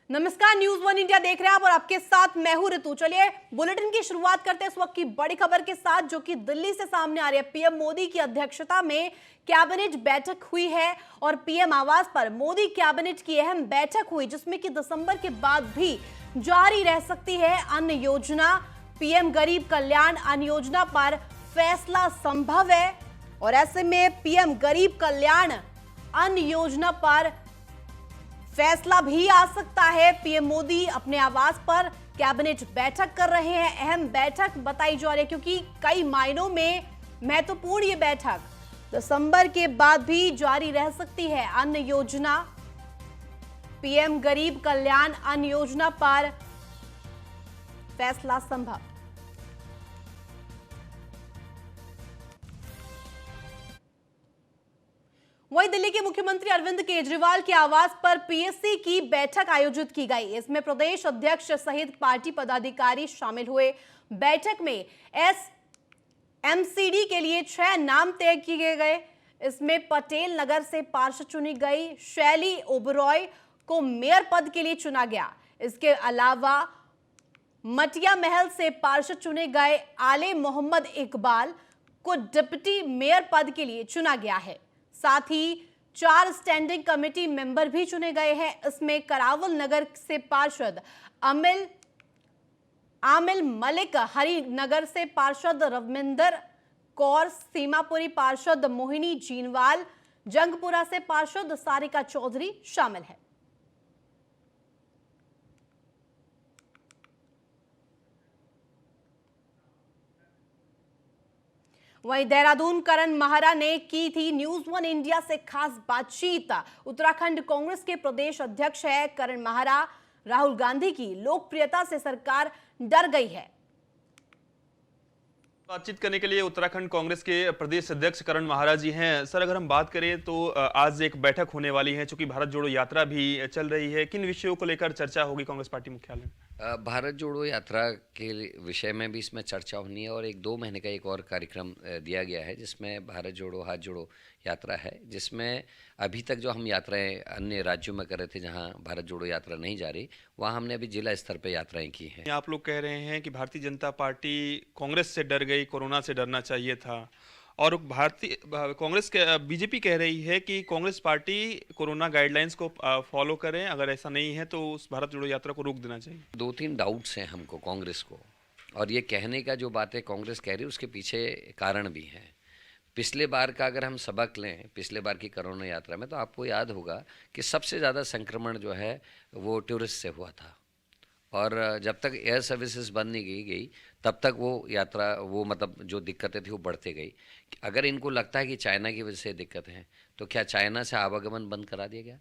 नमस्कार, news one India देख रहे हैं आप और आपके साथ मैं हूं ऋतु। चलिए बुलेटिन की शुरुआत करते हैं इस वक्त की बड़ी खबर के साथ, जो कि दिल्ली से सामने आ रही है। पीएम मोदी की अध्यक्षता में कैबिनेट बैठक हुई है और पीएम आवास पर मोदी कैबिनेट की अहम बैठक हुई, जिसमें कि दिसंबर के बाद भी जारी रह सकती है अन्न योजना। पीएम गरीब कल्याण अन्न योजना पर फैसला संभव है और ऐसे में पीएम गरीब कल्याण अन्न योजना पर फैसला भी आ सकता है। पीएम मोदी अपने आवास पर कैबिनेट बैठक कर रहे हैं। अहम बैठक बताई जा रही है क्योंकि कई मायनों में महत्वपूर्ण ये बैठक दिसंबर के बाद भी जारी रह सकती है। अन्न योजना, पीएम गरीब कल्याण अन्न योजना पर फैसला संभव। वहीं दिल्ली के मुख्यमंत्री अरविंद केजरीवाल के आवास पर पीएससी की बैठक आयोजित की गई। इसमें प्रदेश अध्यक्ष सहित पार्टी पदाधिकारी शामिल हुए। बैठक में एसएमसीडी के लिए 6 नाम तय किए गए। इसमें पटेल नगर से पार्षद चुनी गई। शैली ओबरॉय को मेयर पद के लिए चुना गया। इसके अलावा मटिया महल से पार्षद चुने गए। आले मोहम्मद इकबाल को डिप्टी मेयर पद के लिए चुना गया है। साथ ही 4 स्टैंडिंग कमेटी मेंबर भी चुने गए हैं। इसमें करावल नगर से पार्षद आमिल मलिक, हरिनगर से पार्षद रविंदर कौर, सीमापुरी पार्षद मोहिनी जीनवाल, जंगपुरा से पार्षद सारिका चौधरी शामिल है। वहीं देहरादून करण माहरा ने की थी न्यूज वन इंडिया से खास बातचीत। उत्तराखंड कांग्रेस के प्रदेश अध्यक्ष है करण माहरा। राहुल गांधी की लोकप्रियता से सरकार डर गई है। बातचीत करने के लिए उत्तराखंड कांग्रेस के प्रदेश अध्यक्ष करण माहरा जी हैं। सर, अगर हम बात करें तो आज एक बैठक होने वाली है, चूंकि भारत जोड़ो यात्रा भी चल रही है। किन विषयों को लेकर चर्चा होगी कांग्रेस पार्टी मुख्यालय में? भारत जोड़ो यात्रा के विषय में भी इसमें चर्चा होनी है और 2 महीने का एक और कार्यक्रम दिया गया है, जिसमें भारत जोड़ो हाथ जोड़ो यात्रा है, जिसमें अभी तक जो हम यात्राएं अन्य राज्यों में कर रहे थे जहां भारत जोड़ो यात्रा नहीं जा रही, वहां हमने अभी जिला स्तर पर यात्राएं की हैं। आप लोग कह रहे हैं कि भारतीय जनता पार्टी कांग्रेस से डर गई, कोरोना से डरना चाहिए था, और भारतीय कांग्रेस के बीजेपी कह रही है कि कांग्रेस पार्टी कोरोना गाइडलाइंस को फॉलो करें, अगर ऐसा नहीं है तो उस भारत जोड़ो यात्रा को रोक देना चाहिए। 2-3 डाउट्स हैं हमको कांग्रेस को, और ये कहने का जो बात है कांग्रेस कह रही है उसके पीछे कारण भी है। पिछले बार का अगर हम सबक लें, पिछले बार की कोरोना यात्रा में, तो आपको याद होगा कि सबसे ज़्यादा संक्रमण जो है वो टूरिस्ट से हुआ था, और जब तक एयर सर्विसेज बंद नहीं गई तब तक वो यात्रा मतलब जो दिक्कतें थी वो बढ़ते गई। अगर इनको लगता है कि चाइना की वजह से दिक्कत है, तो क्या चाइना से आवागमन बंद करा दिया गया?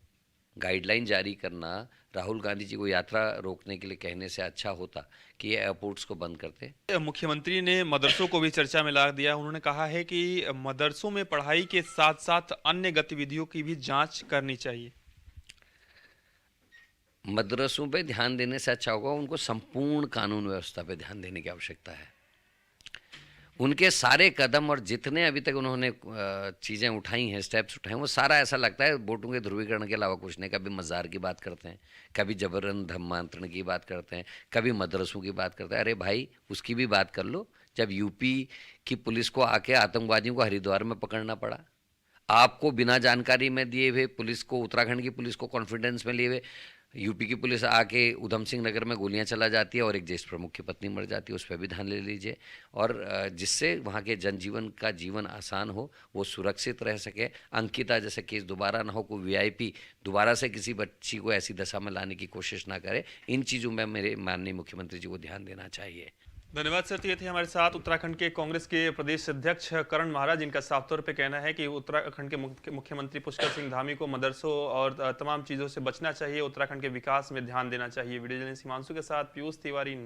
गाइडलाइन जारी करना राहुल गांधी जी को यात्रा रोकने के लिए कहने से अच्छा होता कि ये एयरपोर्ट्स को बंद करते। मुख्यमंत्री ने मदरसों को भी चर्चा में ला दिया। उन्होंने कहा है कि मदरसों में पढ़ाई के साथ साथ अन्य गतिविधियों की भी जांच करनी चाहिए। मदरसों पे ध्यान देने से अच्छा होगा उनको संपूर्ण कानून व्यवस्था पे ध्यान देने की आवश्यकता है। उनके सारे कदम और जितने अभी तक उन्होंने चीज़ें उठाई हैं, स्टेप्स उठाए हैं, वो सारा ऐसा लगता है वोटों के ध्रुवीकरण के अलावा कुछ नहीं। कभी मज़ार की बात करते हैं, कभी जबरन धर्मांतरण की बात करते हैं, कभी मदरसों की बात करते हैं। अरे भाई, उसकी भी बात कर लो। जब यूपी की पुलिस को आके आतंकवादियों को हरिद्वार में पकड़ना पड़ा, आपको बिना जानकारी में दिए हुए पुलिस को, उत्तराखंड की पुलिस को कॉन्फिडेंस में लिए हुए यूपी की पुलिस आके उधम सिंह नगर में गोलियां चला जाती है और एक देश प्रमुख की पत्नी मर जाती है, उस पर भी ध्यान ले लीजिए। और जिससे वहाँ के जनजीवन का जीवन आसान हो, वो सुरक्षित रह सके। अंकिता जैसे केस दोबारा ना हो, कोई वीआईपी दोबारा से किसी बच्ची को ऐसी दशा में लाने की कोशिश ना करे। इन चीज़ों में मेरे माननीय मुख्यमंत्री जी को ध्यान देना चाहिए। धन्यवाद सर। तो ये थे हमारे साथ उत्तराखंड के कांग्रेस के प्रदेश अध्यक्ष करण माहरा, जिनका साफ तौर पे कहना है कि उत्तराखंड के मुख्यमंत्री पुष्कर सिंह धामी को मदरसों और तमाम चीज़ों से बचना चाहिए, उत्तराखंड के विकास में ध्यान देना चाहिए। वीडियो जर्नलिस्ट हिमांशु के साथ पीयूष तिवारी।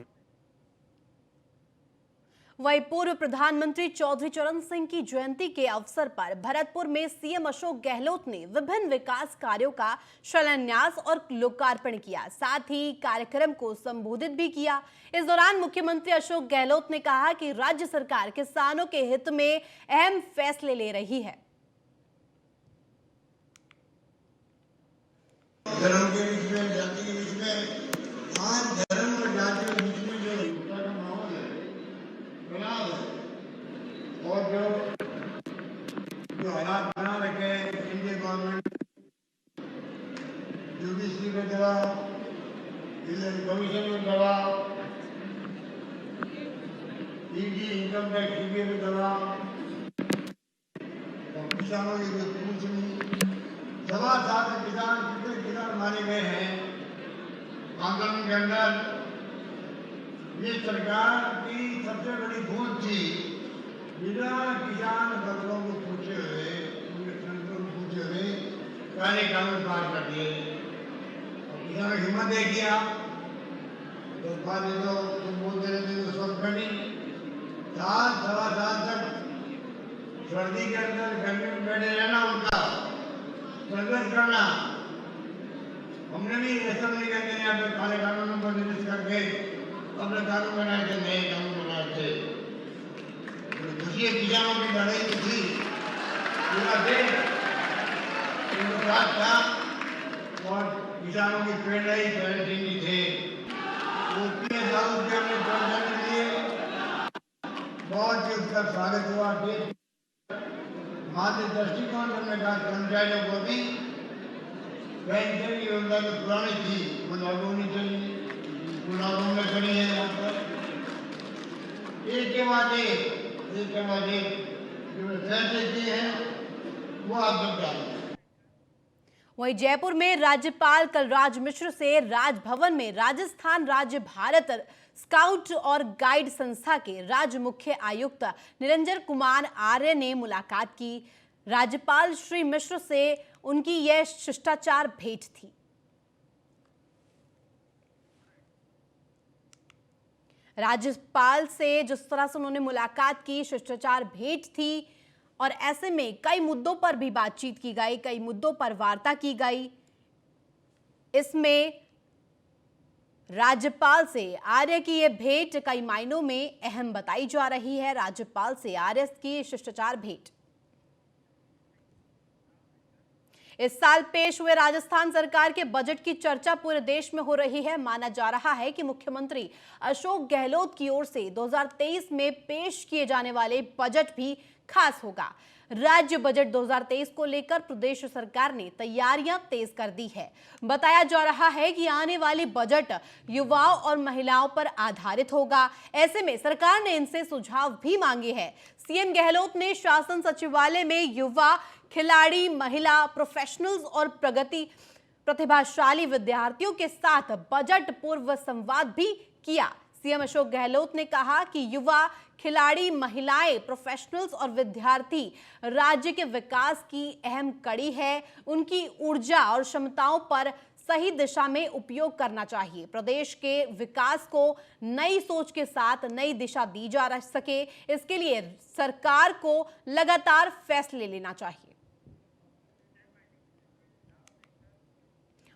वहीं पूर्व प्रधानमंत्री चौधरी चरण सिंह की जयंती के अवसर पर भरतपुर में सीएम अशोक गहलोत ने विभिन्न विकास कार्यों का शिलान्यास और लोकार्पण किया। साथ ही कार्यक्रम को संबोधित भी किया। इस दौरान मुख्यमंत्री अशोक गहलोत ने कहा कि राज्य सरकार किसानों के हित में अहम फैसले ले रही है। धर्म के बीच में, जाति के बीच में दबाव, इलेक्शन कमीशन में दबाव, ईडी इनकम टैक्स सीबीआई में दबाव, और किसानों की जो पूछ नहीं, 7.25 किसान कितने किसान मारे गए हैं आंदोलन के अंदर। ये सरकार की सबसे बड़ी भूल थी, बिना किसान फसलों को पूछे हुए, उनके संतों को पूछे हुए सारे कानून पास कर दिए। किसानों की हिम्मत देखिए आप, तो पानी तो तुम बोलते रहते तो सब करी 7-7.25 तक सर्दी के अंदर गर्मी में बैठे रहना, उनका संघर्ष करना। हमने भी ऐसा नहीं कहते यहाँ पे काले कानूनों पर निवेश करके अपने कानून बनाए थे, नए कानून बनाए थे। दूसरी किसानों की लड़ाई जो थी पूरा देश उनके साथ था, और किसानों की प्रेरणाई शरण सिंह जी थे। वो 3 साल के हमने प्रदर्शन किए, बहुत ही उसका स्वागत हुआ। मात्र दृष्टिकोण हमने कहा कर्मचारियों को भी पेंशन की योजना जो पुरानी थी वो लागू होनी चाहिए, वो लागू में खड़ी है। यहाँ पर एक के बाद एक जो फैसले किए हैं वो आप समझा। वहीं जयपुर में राज्यपाल कलराज मिश्र से राजभवन में राजस्थान राज्य भारत स्काउट और गाइड संस्था के राज्य मुख्य आयुक्त निरंजन कुमार आर्य ने मुलाकात की। राज्यपाल श्री मिश्र से उनकी यह शिष्टाचार भेंट थी। राज्यपाल से जिस तरह से उन्होंने मुलाकात की, शिष्टाचार भेंट थी, और ऐसे में कई मुद्दों पर भी बातचीत की गई, कई मुद्दों पर वार्ता की गई। इसमें राज्यपाल से आर्य की यह भेंट कई मायनों में अहम बताई जा रही है। राज्यपाल से आर्य की शिष्टाचार भेंट। इस साल पेश हुए राजस्थान सरकार के बजट की चर्चा पूरे देश में हो रही है। माना जा रहा है कि मुख्यमंत्री अशोक गहलोत की ओर से 2023 में पेश किए जाने वाले बजट भी खास होगा। राज्य बजट 2023 को लेकर प्रदेश सरकार ने तैयारियां तेज कर दी है। बताया जा रहा है कि आने वाली बजट युवाओं और महिलाओं पर आधारित होगा। ऐसे में सरकार ने इनसे सुझाव भी मांगे हैं। सीएम गहलोत ने शासन सचिवालय में युवा, खिलाड़ी, महिला, प्रोफेशनल्स और प्रतिभाशाली विद्यार्थियों के साथ बजट पूर्व संवाद भी किया। सीएम अशोक गहलोत ने कहा कि युवा, खिलाड़ी, महिलाएं, प्रोफेशनल्स और विद्यार्थी राज्य के विकास की अहम कड़ी है। उनकी ऊर्जा और क्षमताओं पर सही दिशा में उपयोग करना चाहिए। प्रदेश के विकास को नई सोच के साथ नई दिशा दी जा सके, इसके लिए सरकार को लगातार फैसले लेना चाहिए।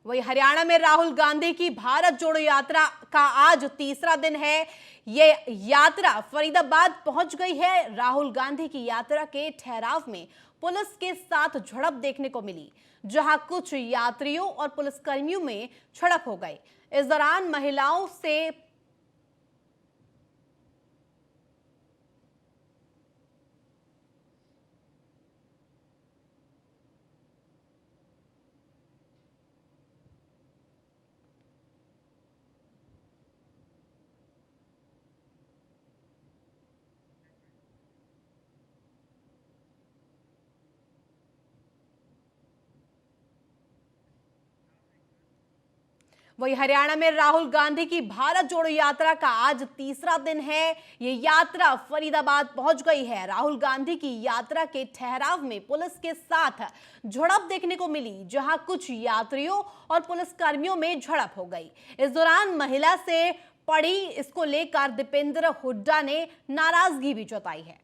वही हरियाणा में राहुल गांधी की भारत जोड़ो यात्रा का आज तीसरा दिन है। ये यात्रा फरीदाबाद पहुंच गई है। राहुल गांधी की यात्रा के ठहराव में पुलिस के साथ झड़प देखने को मिली, जहां कुछ यात्रियों और पुलिसकर्मियों में झड़प हो गई। इस दौरान महिलाओं से वही हरियाणा में राहुल गांधी की भारत जोड़ो यात्रा का आज तीसरा दिन है। ये यात्रा फरीदाबाद पहुंच गई है। राहुल गांधी की यात्रा के ठहराव में पुलिस के साथ झड़प देखने को मिली, जहां कुछ यात्रियों और पुलिसकर्मियों में झड़प हो गई। इस दौरान महिला से पड़ी, इसको लेकर दीपेंद्र हुड्डा ने नाराजगी भी जताई है।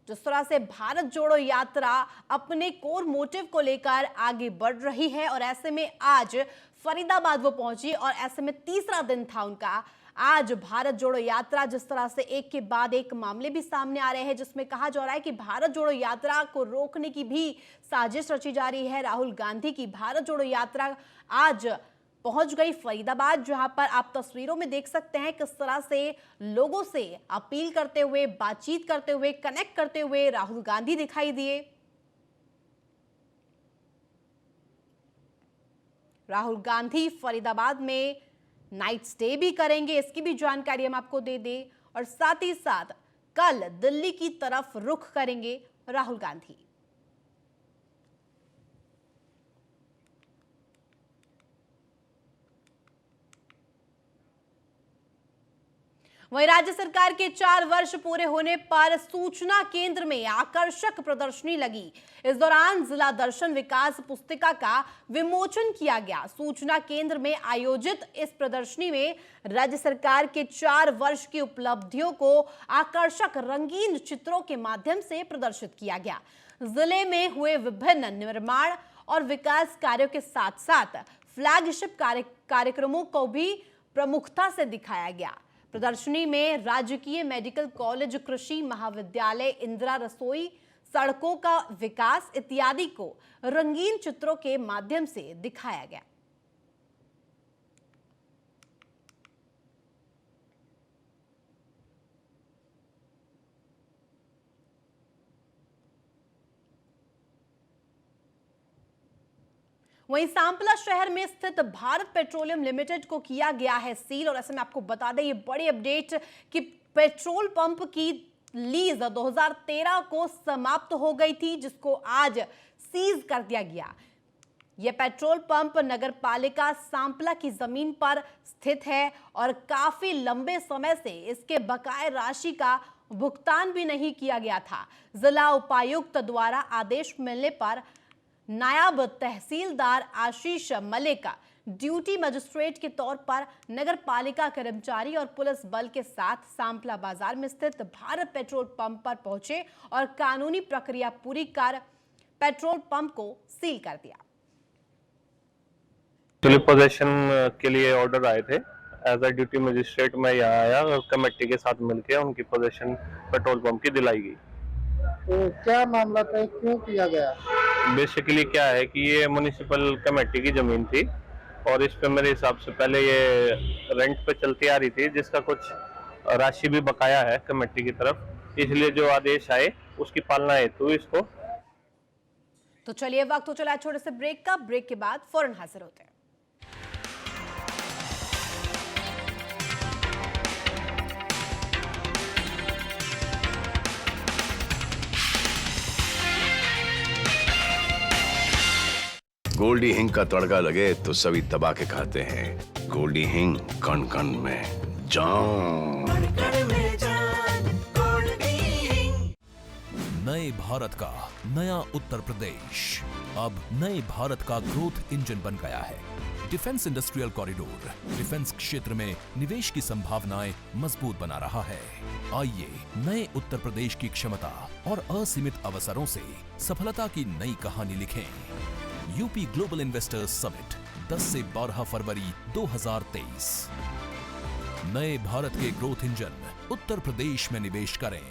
जिस तरह से भारत जोड़ो यात्रा अपने कोर मोटिव को लेकर आगे बढ़ रही है, और ऐसे में आज फरीदाबाद वो पहुंची, और ऐसे में तीसरा दिन था उनका। आज भारत जोड़ो यात्रा, जिस तरह से एक के बाद एक मामले भी सामने आ रहे हैं, जिसमें कहा जा रहा है कि भारत जोड़ो यात्रा को रोकने की भी साजिश रची जा रही है। राहुल गांधी की भारत जोड़ो यात्रा आज पहुंच गई फरीदाबाद, जहां पर आप तस्वीरों में देख सकते हैं किस तरह से लोगों से अपील करते हुए, बातचीत करते हुए, कनेक्ट करते हुए राहुल गांधी दिखाई दिए। राहुल गांधी फरीदाबाद में नाइट स्टे भी करेंगे, इसकी भी जानकारी हम आपको दे दें। और साथ ही साथ कल दिल्ली की तरफ रुख करेंगे राहुल गांधी। वहीं राज्य सरकार के 4 वर्ष पूरे होने पर सूचना केंद्र में आकर्षक प्रदर्शनी लगी। इस दौरान जिला दर्शन विकास पुस्तिका का विमोचन किया गया। सूचना केंद्र में आयोजित इस प्रदर्शनी में राज्य सरकार के 4 वर्ष की उपलब्धियों को आकर्षक रंगीन चित्रों के माध्यम से प्रदर्शित किया गया। जिले में हुए विभिन्न निर्माण और विकास कार्यों के साथ साथ फ्लैगशिप कार्यक्रमों को भी प्रमुखता से दिखाया गया। प्रदर्शनी में राजकीय मेडिकल कॉलेज, कृषि महाविद्यालय, इंदिरा रसोई, सड़कों का विकास इत्यादि को रंगीन चित्रों के माध्यम से दिखाया गया। वहीं सांपला शहर में स्थित भारत पेट्रोलियम लिमिटेड को किया गया है सील। और ऐसे में आपको बता दें, ये बड़ी अपडेट कि पेट्रोल पंप की लीज 2013 को समाप्त हो गई थी, जिसको आज सीज कर दिया गया। यह पेट्रोल पंप नगर पालिका सांपला की जमीन पर स्थित है और काफी लंबे समय से इसके बकाये राशि का भुगतान भी नहीं किया गया था। जिला उपायुक्त द्वारा आदेश मिलने पर नायब तहसीलदार आशीष मलिक ड्यूटी मजिस्ट्रेट के तौर पर नगर पालिका कर्मचारी और पुलिस बल के साथ सांपला बाजार में स्थित भारत पेट्रोल पंप पर पहुंचे और कानूनी प्रक्रिया पूरी कर पेट्रोल पंप को सील कर दिया। स्लिप पोजीशन के लिए ऑर्डर आए थे। एज अ ड्यूटी मजिस्ट्रेट मैं यहाँ आया और कमेटी के साथ मिलकर उनकी पोजीशन पेट्रोल पंप की दिलाई गई। तो क्या मामला था, क्यों किया गया? बेसिकली क्या है कि ये म्युनिसिपल कमेटी की जमीन थी और इस पे मेरे हिसाब से पहले ये रेंट पे चलती आ रही थी, जिसका कुछ राशि भी बकाया है कमेटी की तरफ। इसलिए जो आदेश आए उसकी पालना हेतु इसको। तो चलिए, वक्त हो चला छोटे से ब्रेक का। ब्रेक के बाद फौरन हाजिर होते हैं। गोल्डी हिंग का तड़का लगे तो सभी दबा के खाते हैं। गोल्डी हिंग, कण कण में जान। नए भारत का नया उत्तर प्रदेश अब नए भारत का ग्रोथ इंजन बन गया है। डिफेंस इंडस्ट्रियल कॉरिडोर डिफेंस क्षेत्र में निवेश की संभावनाएं मजबूत बना रहा है। आइए नए उत्तर प्रदेश की क्षमता और असीमित अवसरों से सफलता की नई कहानी लिखें। यूपी ग्लोबल इन्वेस्टर्स समिट 10 से 12 फरवरी 2023। नए भारत के ग्रोथ इंजन उत्तर प्रदेश में निवेश करें।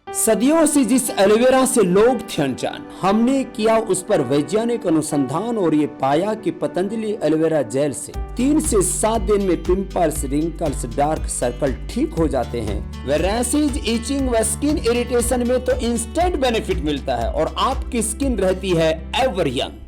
सदियों से जिस एलोवेरा से लोग थे अनजान, हमने किया उस पर वैज्ञानिक अनुसंधान और ये पाया कि पतंजलि एलोवेरा जेल से 3 से 7 दिन में पिंपल्स, रिंकल्स, डार्क सर्कल ठीक हो जाते हैं। व रैशेज, इचिंग व स्किन इरिटेशन में तो इंस्टेंट बेनिफिट मिलता है और आपकी स्किन रहती है एवर यंग।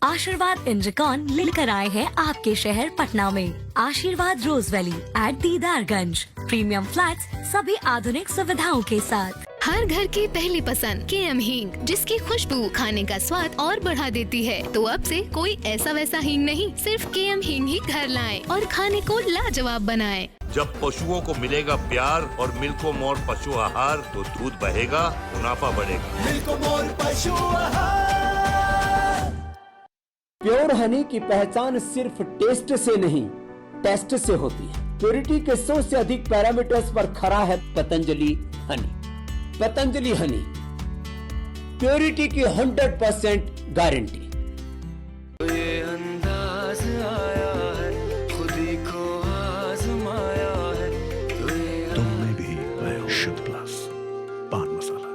आशीर्वाद इंजकॉन लेकर आए हैं आपके शहर पटना में Ashirwad rose valley at Didarganj. Premium flats सभी आधुनिक सुविधाओं के साथ। हर घर की पहली पसंद केएम हींग, जिसकी खुशबू खाने का स्वाद और बढ़ा देती है। तो अब से कोई ऐसा वैसा हींग नहीं, सिर्फ केएम हींग ही घर लाएं और खाने को लाजवाब बनाएं। जब पशुओं को मिलेगा प्यार और मिल्को मोर पशु आहार, तो दूध बहेगा, मुनाफा बढ़ेगा। मिल्को मोर पशु आहार। प्योर हनी की पहचान सिर्फ टेस्ट से नहीं, टेस्ट से होती है। प्योरिटी के 100 से अधिक पैरामीटर्स पर खरा है पतंजलि हनी। पतंजलि हनी, प्योरिटी की 100% गारंटी। तुमने भी शुद्ध प्लस पान मसाला।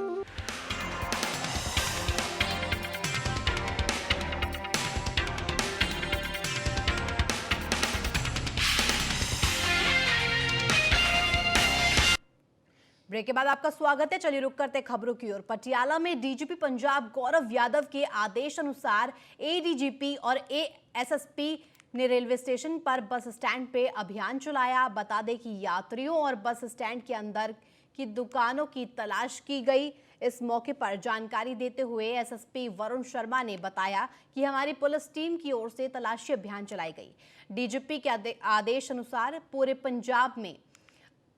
ब्रेक के बाद आपका स्वागत है। चलिए रुक करते खबरों की ओर। पटियाला में डीजीपी पंजाब गौरव यादव के आदेश अनुसार एडीजीपी और एएसएसपी ने रेलवे स्टेशन पर बस स्टैंड पे अभियान चलाया। बता दें कि यात्रियों और बस स्टैंड के अंदर की दुकानों की तलाश की गई। इस मौके पर जानकारी देते हुए एसएसपी वरुण शर्मा ने बताया कि हमारी पुलिस टीम की ओर से तलाशी अभियान चलाई गई। डीजीपी के आदेश अनुसार पूरे पंजाब में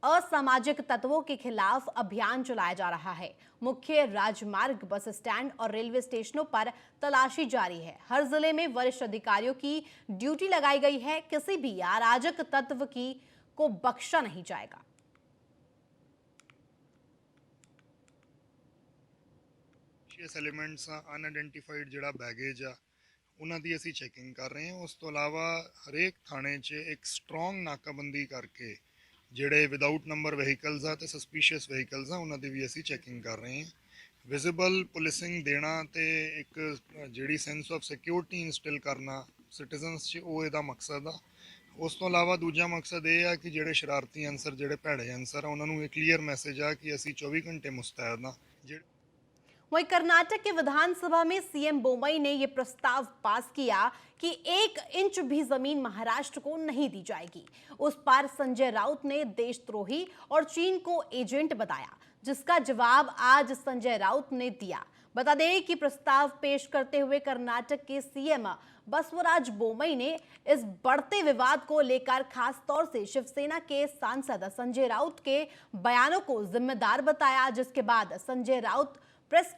असामाजिक तत्वों के खिलाफ अभियान चलाया जा रहा है। मुख्य राजमार्ग, बस स्टैंड और रेलवे स्टेशनों पर तलाशी जारी है। हर जिले में वरिष्ठ अधिकारियों की ड्यूटी लगाई गई है। किसी भी अराजक तत्व को बख्शा नहीं जाएगा। एलिमेंट्स अनआइडेंटिफाइड ਜਿਹੜਾ बैगेज ਆ ਉਹਨਾਂ ਦੀ ਅਸੀਂ ਚੈਕਿੰਗ ਕਰ ਰਹੇ ਹਾਂ। ਉਸ ਤੋਂ ਇਲਾਵਾ ਹਰੇਕ ਥਾਣੇ 'ਚ ਇੱਕ ਸਟਰੋਂਗ ਨਾਕਾਬੰਦੀ ਕਰਕੇ ਜਿਹੜੇ ਵਿਦਆਊਟ ਨੰਬਰ ਵਹੀਕਲਸ ਆ ਤੇ ਸਸਪੀਸ਼ੀਅਸ ਵਹੀਕਲਸ ਆ ਉਹਨਾਂ ਦੀ ਵੀ ਅਸੀਂ ਚੈਕਿੰਗ ਕਰ ਰਹੇ ਹਾਂ। ਵਿਜ਼ੀਬਲ ਪੁਲਿਸਿੰਗ ਦੇਣਾ ਤੇ ਇੱਕ ਜਿਹੜੀ ਸੈਂਸ ਆਫ ਸਿਕਿਉਰਿਟੀ ਇਨਸਟਿਲ ਕਰਨਾ ਸਿਟੀਜ਼ਨਸ 'ਚ ਉਹ ਇਹਦਾ ਮਕਸਦ ਆ। ਉਸ ਤੋਂ ਇਲਾਵਾ ਦੂਜਾ ਮਕਸਦ ਇਹ ਆ ਕਿ ਜਿਹੜੇ ਸ਼ਰਾਰਤੀ ਅਨਸਰ ਜਿਹੜੇ ਭੈੜੇ ਅਨਸਰ ਆ ਉਹਨਾਂ ਨੂੰ ਇਹ ਕਲੀਅਰ ਮੈਸੇਜ ਆ ਕਿ ਅਸੀਂ 24 घंटे मुस्तैद ਆ। वहीं कर्नाटक के विधानसभा में सीएम बोम्मई ने यह प्रस्ताव पास किया कि 1 इंच भी जमीन महाराष्ट्र को नहीं दी जाएगी। उस पर संजय राउत ने देशद्रोही और चीन को एजेंट बताया, जिसका जवाब आज संजय राउत ने दिया। बता दें कि प्रस्ताव पेश करते हुए कर्नाटक के सीएम बसवराज बोम्मई ने इस बढ़ते विवाद को लेकर खास तौर से शिवसेना के सांसद संजय राउत के बयानों को जिम्मेदार बताया, जिसके बाद संजय राउत प्रेस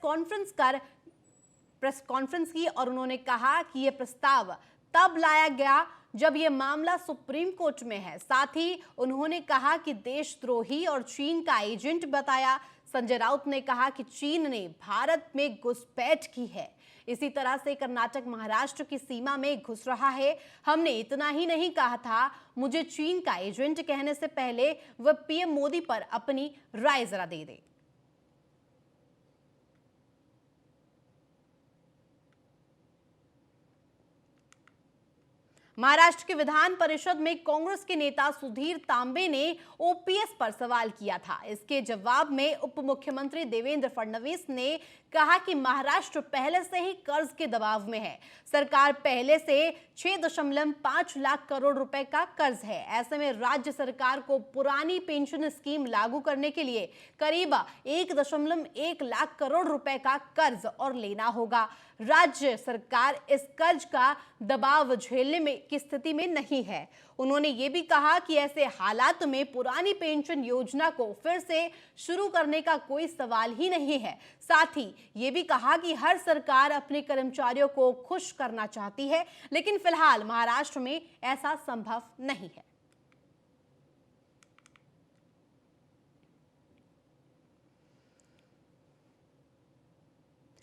कॉन्फ्रेंस की और उन्होंने कहा कि यह प्रस्ताव तब लाया गया जब यह मामला सुप्रीम कोर्ट में है। साथ ही उन्होंने कहा कि देशद्रोही और चीन का एजेंट बताया। संजय राउत ने कहा कि चीन ने भारत में घुसपैठ की है। इसी तरह से कर्नाटक महाराष्ट्र की सीमा में घुस रहा है। हमने इतना ही नहीं कहा था। मुझे चीन का एजेंट कहने से पहले वह पीएम मोदी पर अपनी राय जरा दे दे। महाराष्ट्र के विधान परिषद में कांग्रेस के नेता सुधीर तांबे ने ओपीएस पर सवाल किया था। इसके जवाब में उप मुख्यमंत्री देवेंद्र फडणवीस ने कहा कि महाराष्ट्र पहले से ही कर्ज के दबाव में है। सरकार पहले से 6.5 लाख करोड़ रुपए का कर्ज है। ऐसे में राज्य सरकार को पुरानी पेंशन स्कीम लागू करने के लिए करीब 1.1 लाख करोड़ रुपए का कर्ज और लेना होगा। राज्य सरकार इस कर्ज का दबाव झेलने में की स्थिति में नहीं है। उन्होंने ये भी कहा कि ऐसे हालात में पुरानी पेंशन योजना को फिर से शुरू करने का कोई सवाल ही नहीं है। साथ ही ये भी कहा कि हर सरकार अपने कर्मचारियों को खुश करना चाहती है, लेकिन फिलहाल महाराष्ट्र में ऐसा संभव नहीं है।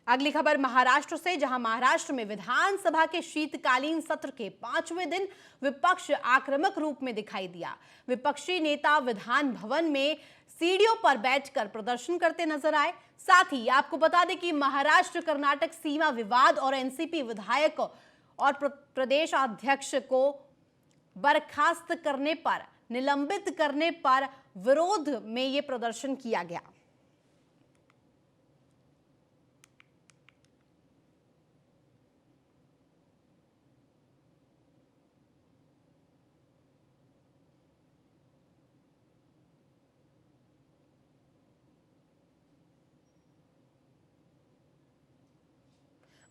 अगली खबर महाराष्ट्र से, जहां महाराष्ट्र में विधानसभा के शीतकालीन सत्र के 5वें दिन विपक्ष आक्रामक रूप में दिखाई दिया। विपक्षी नेता विधान भवन में सीढ़ियों पर बैठकर प्रदर्शन करते नजर आए। साथ ही आपको बता दें कि महाराष्ट्र कर्नाटक सीमा विवाद और एनसीपी विधायक और प्रदेश अध्यक्ष को बर्खास्त करने पर, निलंबित करने पर विरोध में यह प्रदर्शन किया गया।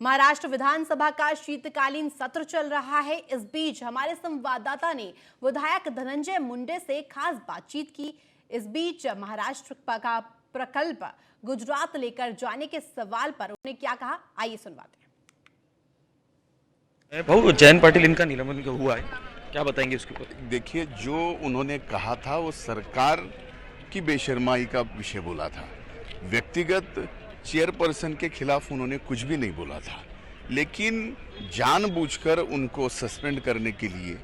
महाराष्ट्र विधानसभा का शीतकालीन सत्र चल रहा है। इस बीच हमारे संवाददाता ने विधायक धनंजय मुंडे से खास बातचीत की। इस बीच महाराष्ट्र का प्रकल्प गुजरात लेकर जाने के सवाल पर उन्होंने क्या कहा, आइए सुनवाते हैं। भाऊ, जयंत पाटिल इनका निलंबन हुआ है, क्या बताएंगे उसके ऊपर? देखिए, जो उन्होंने कहा था वो सरकार की बेशर्माई का विषय बोला था। व्यक्तिगत चेयरपर्सन के खिलाफ उन्होंने कुछ भी नहीं बोला था, लेकिन जानबूझकर उनको सस्पेंड करने के लिए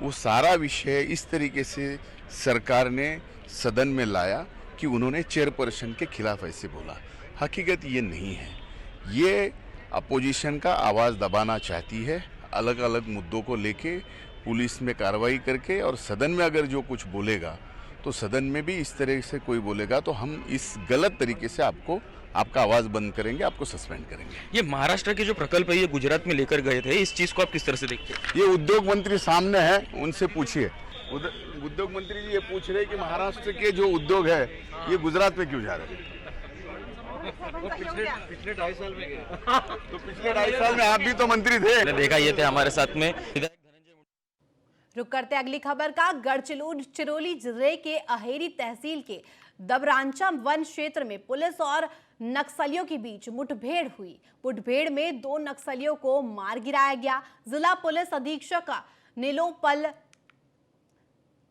वो सारा विषय इस तरीके से सरकार ने सदन में लाया कि उन्होंने चेयरपर्सन के खिलाफ ऐसे बोला। हकीकत ये नहीं है। ये अपोजिशन का आवाज़ दबाना चाहती है, अलग अलग मुद्दों को लेके पुलिस में कार्रवाई करके, और सदन में अगर जो कुछ बोलेगा तो सदन में भी इस तरह से कोई बोलेगा तो हम इस गलत तरीके से आपका आवाज बंद करेंगे, आपको सस्पेंड करेंगे। ये महाराष्ट्र के जो प्रकल्प है ये गुजरात में लेकर गए थे, इस चीज को आप किस तरह से देखते हैं? ये उद्योग मंत्री सामने है, उनसे पूछिए। उद्योग मंत्री जी ये पूछ रहे हैं कि महाराष्ट्र के जो उद्योग है ये गुजरात में क्यों जा रहे हैं? पिछले 2.5 साल में गए तो पिछले 2.5 साल में आप भी तो मंत्री थे। देखा ये थे हमारे साथ में। रुक करते अगली खबर का। गढ़चिरौली जिले के अहेरी तहसील के दबरांचा वन क्षेत्र में पुलिस और नक्सलियों के बीच मुठभेड़ हुई। मुठभेड़ में 2 नक्सलियों को मार गिराया गया। जिला पुलिस अधीक्षक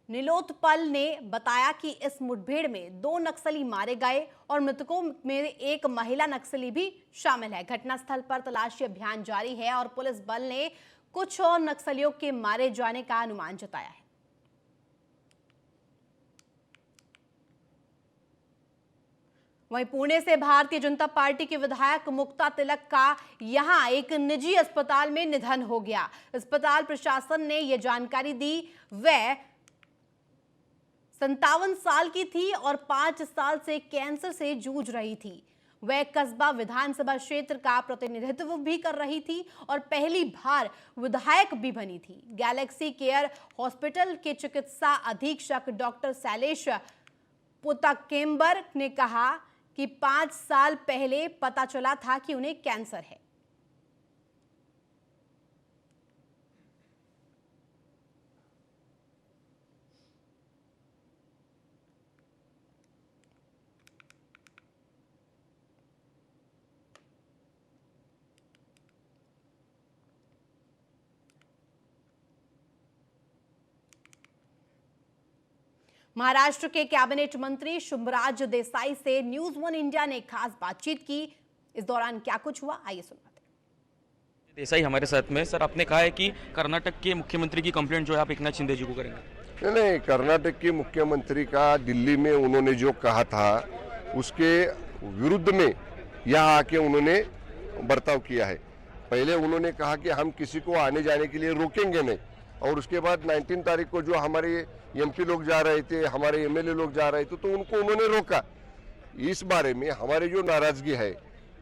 नीलोत्पल ने बताया कि इस मुठभेड़ में 2 नक्सली मारे गए और मृतकों में एक महिला नक्सली भी शामिल है। घटनास्थल पर तलाशी अभियान जारी है और पुलिस बल ने कुछ और नक्सलियों के मारे जाने का अनुमान जताया है। वहीं पुणे से भारतीय जनता पार्टी के विधायक मुक्ता तिलक का यहां एक निजी अस्पताल में निधन हो गया। अस्पताल प्रशासन ने यह जानकारी दी। वह 57 साल की थी और 5 साल से कैंसर से जूझ रही थी। वह कस्बा विधानसभा क्षेत्र का प्रतिनिधित्व भी कर रही थी और पहली बार विधायक भी बनी थी। गैलेक्सी केयर हॉस्पिटल के चिकित्सा अधीक्षक डॉक्टर शैलेश पुताकेम्बर ने कहा कि 5 साल पहले पता चला था कि उन्हें कैंसर है। महाराष्ट्र के कैबिनेट मंत्री शुभराज देसाई से न्यूज 1 इंडिया ने खास बातचीत की। इस दौरान क्या कुछ हुआ, आइए सुनते हैं। देसाई हमारे साथ में। सर, आपने कहा है कि कर्नाटक के मुख्यमंत्री की कंप्लेंट जो है आप एकनाथ शिंदे जी को करेंगे। नहीं, कर्नाटक के मुख्यमंत्री का दिल्ली में उन्होंने जो कहा था उसके विरुद्ध में यहाँ आके उन्होंने बर्ताव किया है। पहले उन्होंने कहा कि हम किसी को आने जाने के लिए रोकेंगे नहीं, और उसके बाद 19 तारीख को जो हमारे एमपी लोग जा रहे थे, हमारे एमएलए लोग जा रहे थे, तो उनको उन्होंने रोका। इस बारे में हमारी जो नाराजगी है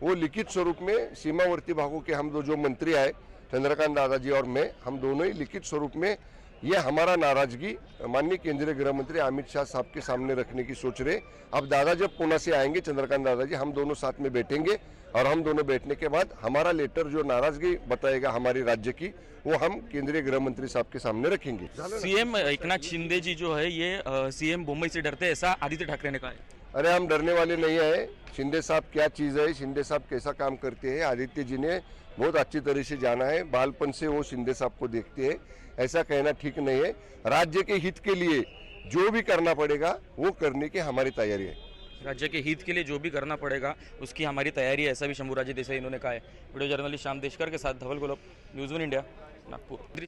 वो लिखित स्वरूप में सीमावर्ती भागों के हम जो मंत्री आए, चंद्रकांत दादाजी और मैं, हम दोनों ही लिखित स्वरूप में ये हमारा नाराजगी माननीय केंद्रीय गृह मंत्री अमित शाह साहब के सामने रखने की सोच रहे। अब दादा जब पुणे से आएंगे, चंद्रकांत दादाजी, हम दोनों साथ में बैठेंगे और हम दोनों बैठने के बाद हमारा लेटर जो नाराजगी बताएगा हमारे राज्य की, वो हम केंद्रीय गृह मंत्री साहब के सामने रखेंगे। सीएम एकनाथ शिंदे जी जो है ये सीएम मुंबई से डरते, ऐसा आदित्य ठाकरे ने कहा है। अरे हम डरने वाले नहीं है। शिंदे साहब क्या चीज़ है, शिंदे साहब कैसा काम करते हैं, आदित्य जी ने बहुत अच्छी तरह से जाना है। बालपन से वो शिंदे साहब को देखते हैं। ऐसा कहना ठीक नहीं है। राज्य के हित के लिए जो भी करना पड़ेगा वो करने की हमारी तैयारी है। राज्य के हित के लिए जो भी करना पड़ेगा उसकी हमारी तैयारी है, ऐसा भी शंभूराजे देसाई इन्होंने कहा है। वीडियो जर्नलिस्ट श्याम देशकर के साथ धवल गोलब, न्यूज़ 1 इंडिया, नागपुर।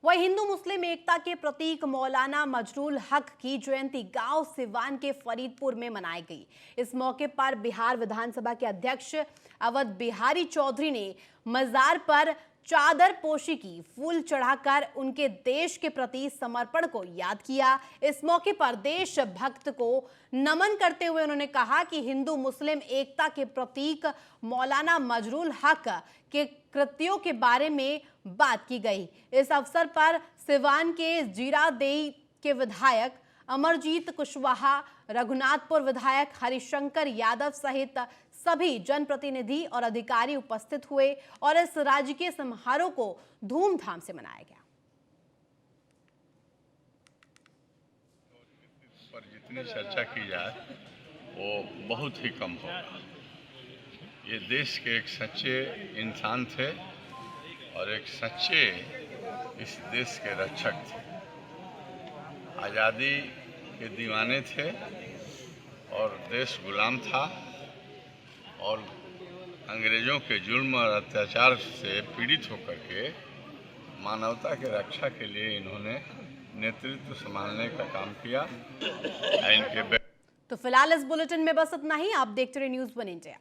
वही हिंदू मुस्लिम एकता के प्रतीक मौलाना मजरूल हक की जयंती गांव सिवान के फरीदपुर में मनाई गई। इस मौके पर बिहार विधानसभा के अध्यक्ष अवध बिहारी चौधरी ने मजार पर चादर पोशी की, फूल चढ़ाकर उनके देश के प्रति समर्पण को याद किया। इस मौके पर देशभक्त को नमन करते हुए उन्होंने कहा कि हिंदू मुस्लिम एकता के प्रतीक मौलाना मजरूल हक के कृत्यों के बारे में बात की गई। इस अवसर पर सिवान के जीरादेई के विधायक अमरजीत कुशवाहा, रघुनाथपुर विधायक हरिशंकर यादव सहित सभी जनप्रतिनिधि और अधिकारी उपस्थित हुए और इस राजकीय समारोह को धूमधाम से मनाया गया। पर जितनी चर्चा की जाए वो बहुत ही कम होगा। ये देश के एक सच्चे इंसान थे और एक सच्चे इस देश के रक्षक थे। आज़ादी के दीवाने थे और देश गुलाम था और अंग्रेज़ों के जुल्म और अत्याचार से पीड़ित होकर के मानवता के रक्षा के लिए इन्होंने नेतृत्व संभालने का काम किया। इनके तो फिलहाल इस बुलेटिन में बस इतना ही। आप देखते रहिए न्यूज़ 1 इंडिया।